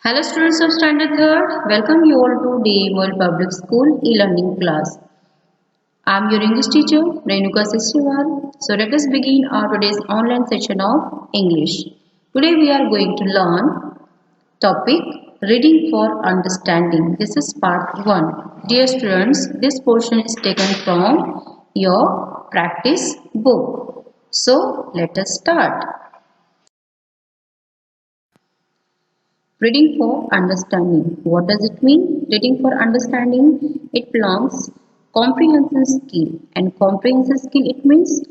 Hello students of Standard 3rd, welcome you all to DA World Public School e-learning class. I am your English teacher Renuka Sistiwal. So let us begin our today's online session of English. Today we are going to learn topic Reading for Understanding. This is part 1. Dear students, this portion is taken from your practice book. So let us start. Reading for understanding. What does it mean? Reading for understanding. It belongs comprehension skill, and comprehension skill it means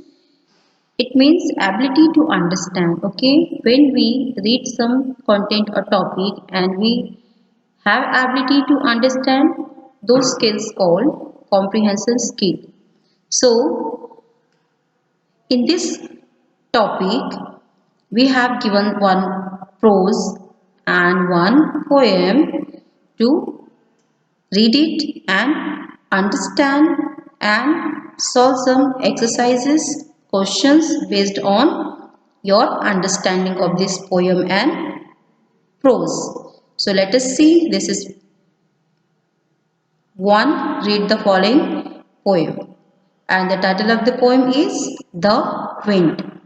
ability to understand. Okay, when we read some content or topic and we have ability to understand, those skills called comprehension skill. So in this topic we have given one prose and one poem to read it and understand and solve some exercises, questions based on your understanding of this poem and prose. So let us see. This is one. Read the following poem, and the title of the poem is The Wind.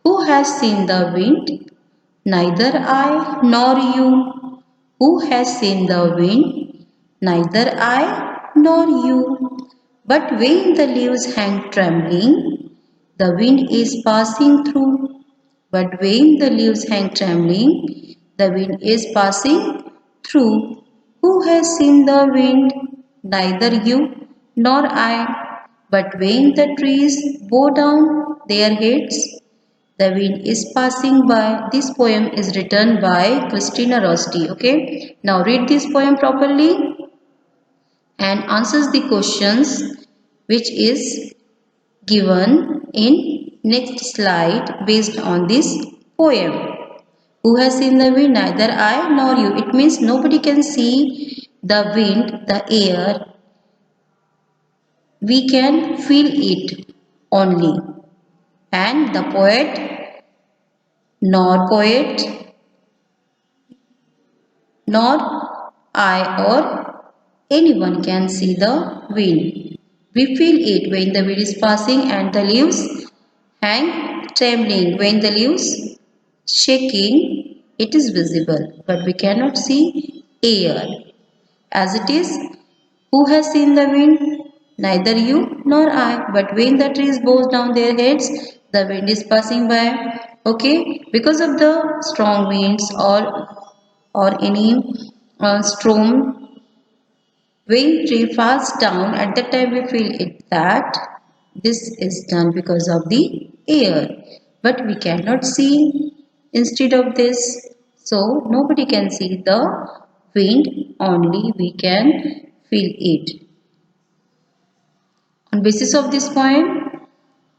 Who has seen the wind? Neither I nor you. Who has seen the wind? Neither I nor you. But when the leaves hang trembling, the wind is passing through. But when the leaves hang trembling, the wind is passing through. Who has seen the wind? Neither you nor I. But when the trees bow down their heads, the wind is passing by. This poem is written by Christina Rossetti. Okay. Now read this poem properly and answers the questions which is given in next slide based on this poem. Who has seen the wind? Neither I nor you. It means nobody can see the wind, the air. We can feel it only. And the poet nor I or anyone can see the wind. We feel it when the wind is passing and the leaves hang trembling. When the leaves shaking, it is visible, but we cannot see air. As it is, who has seen the wind? Neither you nor I. But when the trees bow down their heads, the wind is passing by. Okay, because of the strong winds or any storm, when tree falls down, at that time we feel it that this is done because of the air. But we cannot see instead of this. So nobody can see the wind, only we can feel it. On basis of this point,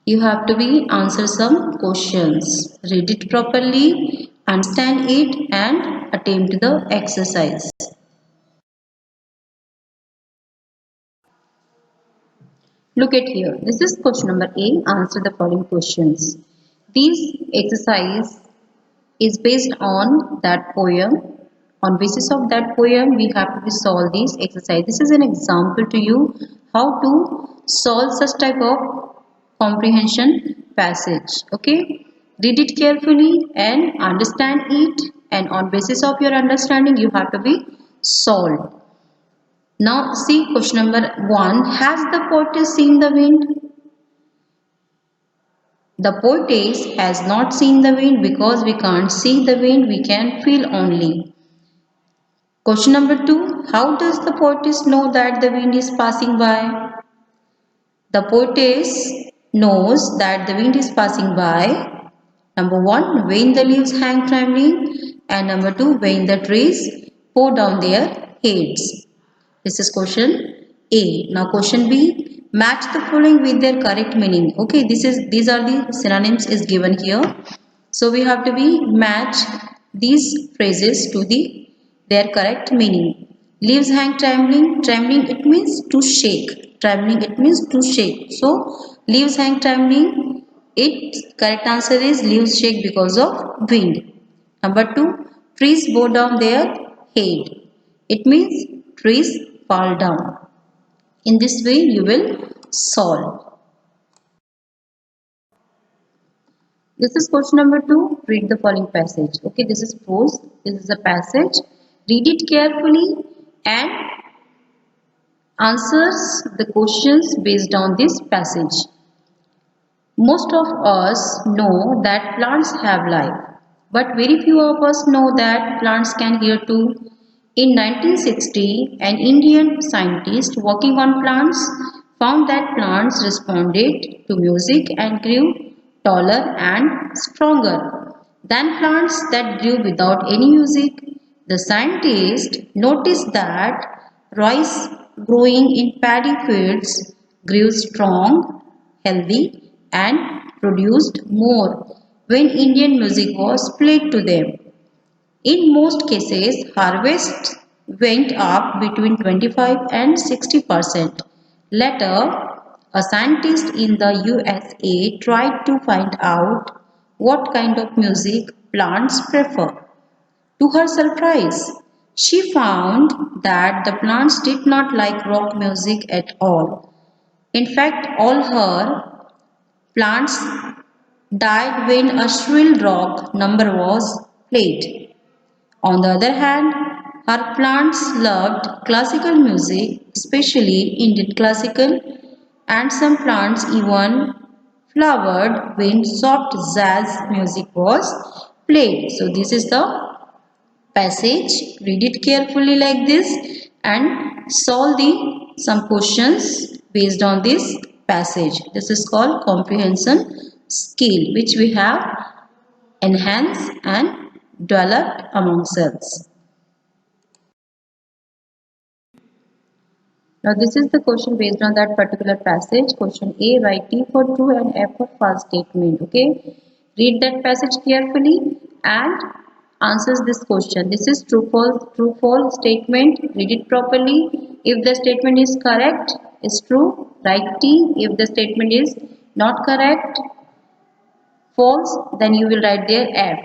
you have to answer some questions. Read it properly, understand it and attempt the exercise. Look at here. This is question number A. Answer the following questions. This exercise is based on that poem. On basis of that poem, we have to solve this exercise. This is an example to you how to solve such type of comprehension passage. Okay, read it carefully and understand it, and on basis of your understanding you have to be solved. Now see question number 1. Has the poetess seen the wind? The poetess has not seen the wind because we can't see the wind, we can feel only. Question number 2. How does the poetess know that the wind is passing by? The poetess knows that the wind is passing by. Number 1. When the leaves hang trembling, and number 2. When the trees bow down their heads. This is question A. Now question B. Match the following with their correct meaning. Okay, these are the synonyms is given here. So we have to match these phrases to their correct meaning. Leaves hang trembling. Trembling it means to shake. Trembling it means to shake. So leaves hang trembling. Its correct answer is leaves shake because of wind. Number 2. Trees bow down their head. It means trees fall down. In this way you will solve. This is question number 2. Read the following passage. Okay, this is prose. This is a passage. Read it carefully and answers the questions based on this passage. Most of us know that plants have life, but very few of us know that plants can hear too. In 1960, an Indian scientist working on plants found that plants responded to music and grew taller and stronger than plants that grew without any music. The scientist noticed that rice growing in paddy fields grew strong, healthy, and produced more when Indian music was played to them. In most cases, harvests went up between 25 and 60%. Later, a scientist in the USA tried to find out what kind of music plants prefer. To her surprise, she found that the plants did not like rock music at all. In fact, all her plants died when a shrill rock number was played. On the other hand, her plants loved classical music, especially Indian classical, and some plants even flowered when soft jazz music was played. So, this is the passage. Read it carefully like this and solve the some questions based on this passage. This is called comprehension skill, which we have enhanced and developed among ourselves. Now this is the question based on that particular passage. Question A, write T for true and F for false statement. Okay. Read that passage carefully and answers this question. This is true false statement. Read it properly. If the statement is correct, is true, write T. If the statement is not correct, false, then you will write there F.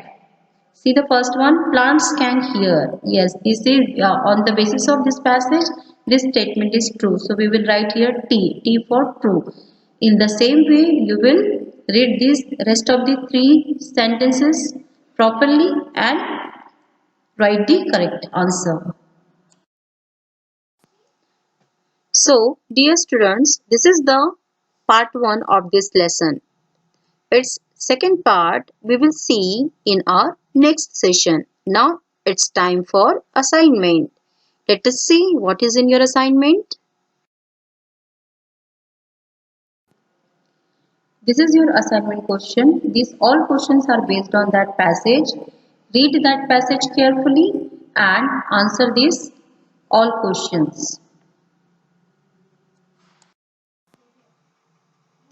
See the first one, plants can hear. Yes, this is on the basis of this passage, this statement is true. So we will write here T for true. In the same way, you will read this rest of the 3 sentences properly and write the correct answer. So, dear students, this is the part 1 of this lesson. Its second part we will see in our next session. Now it's time for assignment. Let us see what is in your assignment. This is your assignment question. These all questions are based on that passage. Read that passage carefully and answer these all questions.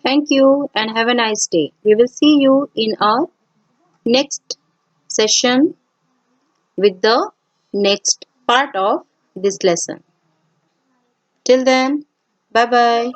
Thank you and have a nice day. We will see you in our next session with the next part of this lesson. Till then, bye bye.